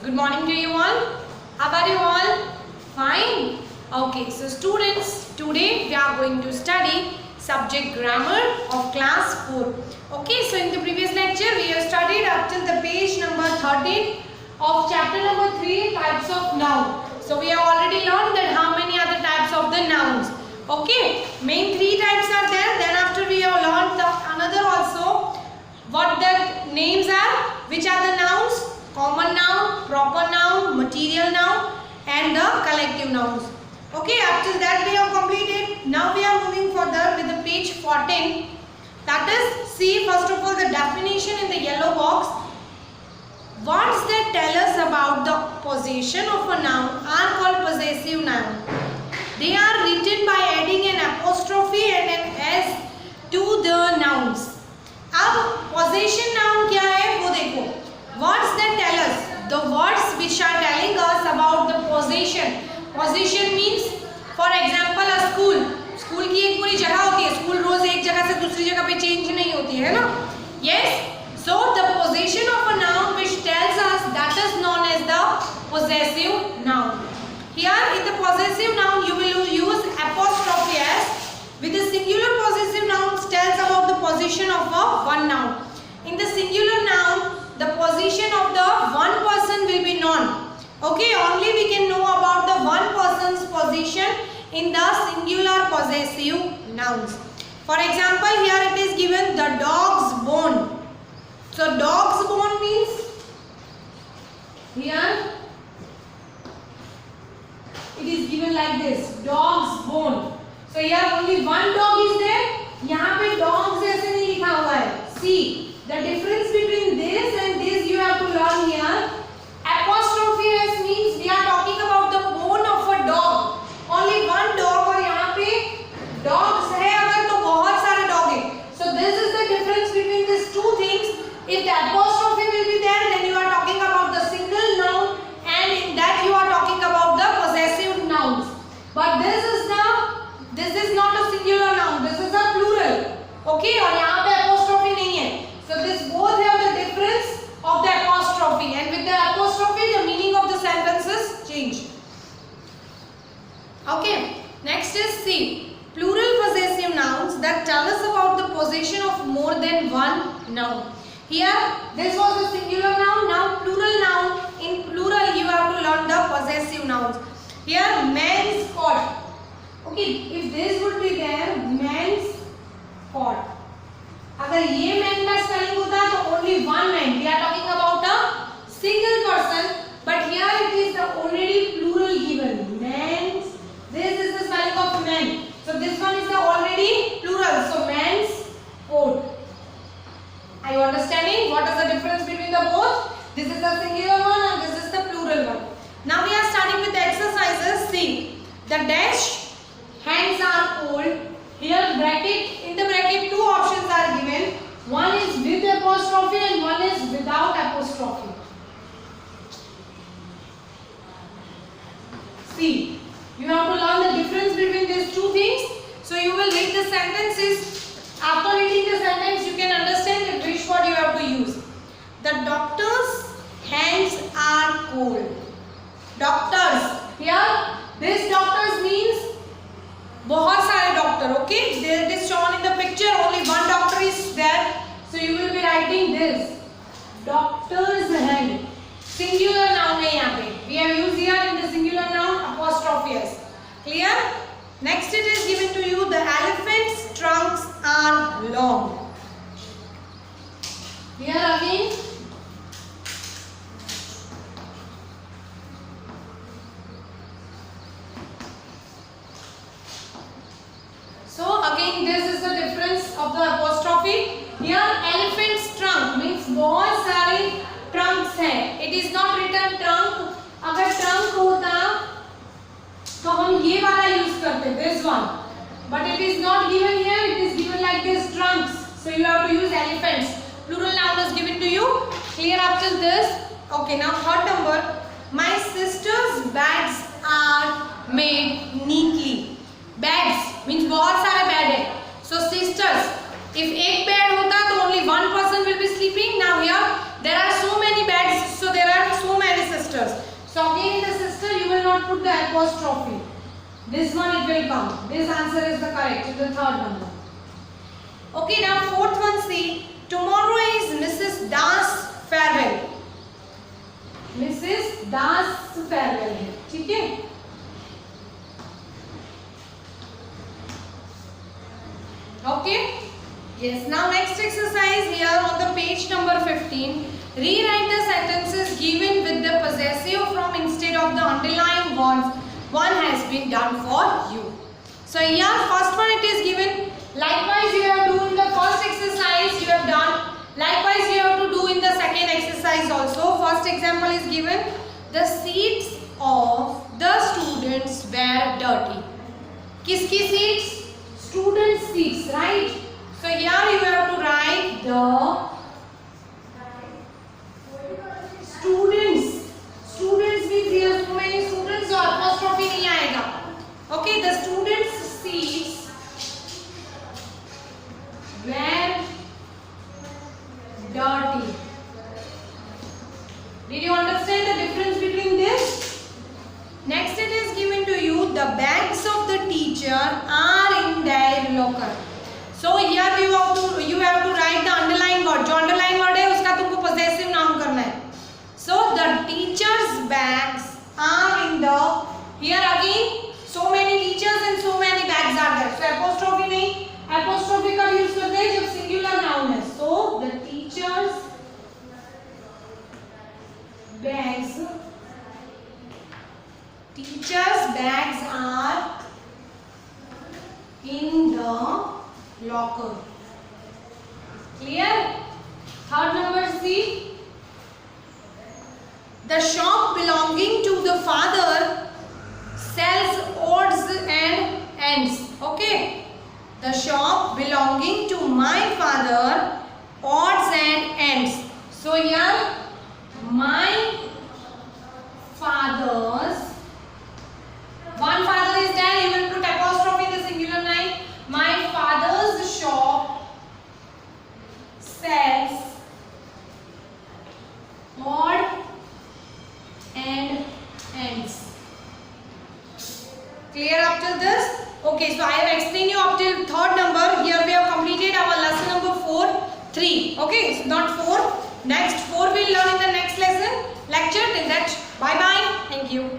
Good morning to you all. How are you all? Fine. Okay, so students, today we are going to study subject grammar of class 4. Okay, so in the previous lecture we have studied up till the page number 13 of chapter number 3, types of noun. So we have already learned that how many are the types of the nouns. Okay, main 3 types are there. Then after we have learned another also, what the names are, which are the nouns, common noun, proper noun, material noun and the collective nouns. Okay, up till that we have completed. Now we are moving further with the page 14. That is, see first of all the definition in the yellow box. Words that tell us about the possession of a noun are called possessive noun. They are written by adding an apostrophe and an s to the nouns. अब possession noun क्या है वो देखो. Words that tell us, the words which are telling us about the possession. Possession means, for example, a school. School की एक पूरी जगह होती है. स्कूल रोज एक जगह से दूसरी जगह पे चेंज नहीं होती है ना. Yes. So the possession of a noun which tells us, that is known as the possessive noun. Here in the possessive noun you will use apostrophe s. With the singular possessive nouns tells about the possession of a one noun. In the singular noun, the position of the one person will be known. Okay, only we can know about the one person's position in the singular possessive nouns. For example, here it is given the dog's bone. So dog's bone means, here it is given like this, dog's bone. So here only one dog is there. यहाँ पे dogs ऐसे नहीं लिखा हुआ है. See the difference between this and this you have to learn here. Apostrophe s means we are talking about the bone of a dog. Only one dog और यहाँ पे dogs है अगर तो बहुत सारे dog है. So this is the difference between these two things. If the apostrophe will be there, then you are talking about the single noun, and in that you are talking about the possessive nouns. But this is not a singular noun. This is a plural. Okay, और यहाँ पे apostrophe नहीं है. So this both have the difference of the apostrophe, and with the apostrophe the meaning of the sentences change. Okay, next is C. Plural possessive nouns that tell us about the possession of more than one noun. Here this was a singular noun. Now plural noun. In plural you have to learn the possessive nouns. Here man's coat. Okay, if this would be there, man's coat. अगर ये man का spelling होता तो only one man. We are talking about a single person, but here it is the already plural given. Man's. This is the spelling of man. So this one is the already plural. So man's coat. Are you understanding what is the difference between the both? This is the singular one and this is the plural one. Now we are starting with the exercises. See, the dash hands are cold. Here bracket, in the bracket two options are given. One is with apostrophe and one is without apostrophe. See, you have to learn the difference between these two things. So you will read the sentences. After reading the sentence, you can understand which word you have to use. The doctor's hands are cold. Doctors. Here, this doctors means बहुत सारे doctor. Okay, there it is shown in the picture. Only one doctor is there. So you will be writing this. Doctor's hand. Singular noun है यहाँ पे. We have used here in the singular noun apostrophe s. Clear? Next it is given to you, the elephant's trunks are long. Here again, so again this is the difference of the apostrophe. Here elephant's trunk means बहुत सारे trunks हैं. It is not written trunk. अगर trunk होता तो हम ये वाला use करते, this one, but it is not given here. It is given like this, trunks. So you have to use elephants. Plural noun is given to you. Clear up till this? Okay, now third number. My sister's bags are made neatly. Bags means बहुत सारे bed है. So sisters, if एक bed होता तो only one person will be sleeping. Now here there are so many beds, so there are so many sisters. not put the apostrophe. This one it will come. This answer is the correct. It's the third number. Okay, now fourth one, see. Tomorrow is Mrs. Das farewell. Mrs. Das farewell है, ठीक है? Okay. Yes. Now next exercise here on the page number 15. Rewrite the sentences given with the possessive from instead of the underlying words. One has been done for you. So here first one it is given. Likewise you have to do in the first exercise you have done. Likewise you have to do in the second exercise also. First example is given. The seats of the students were dirty. Kiski seats? Student seats, right? So here you have to write the students. Students means here so many students, so apostrophe नहीं आएगा. Okay, the students' seats were dirty. Did you understand the difference between this? Next it is given to you. The bags of the teacher are in their locker. So here you have to write the underlying word. जो underlying word है उसका तुमको possessive noun करना है. So the teacher's bags are in the. Here again so many teachers and so many bags are there. So apostrophe नहीं. Apostrophe कब use करते हैं जब singular noun है. So the teacher's bags. Teachers' bags are in the locker. Clear? Third number C. The shop belonging to the father sells odds and ends. Okay. The shop belonging to my father odds and ends. So here my father's. One father is there, you will put apostrophe in the singular line. My father's shop sells odd and ends. Clear up till this? Okay, so I have explained you up till third number. Here we have completed our lesson number 4, 3. Okay, so not 4. Next 4 we'll learn in the next lesson. Lecture. Till that, bye bye. Thank you.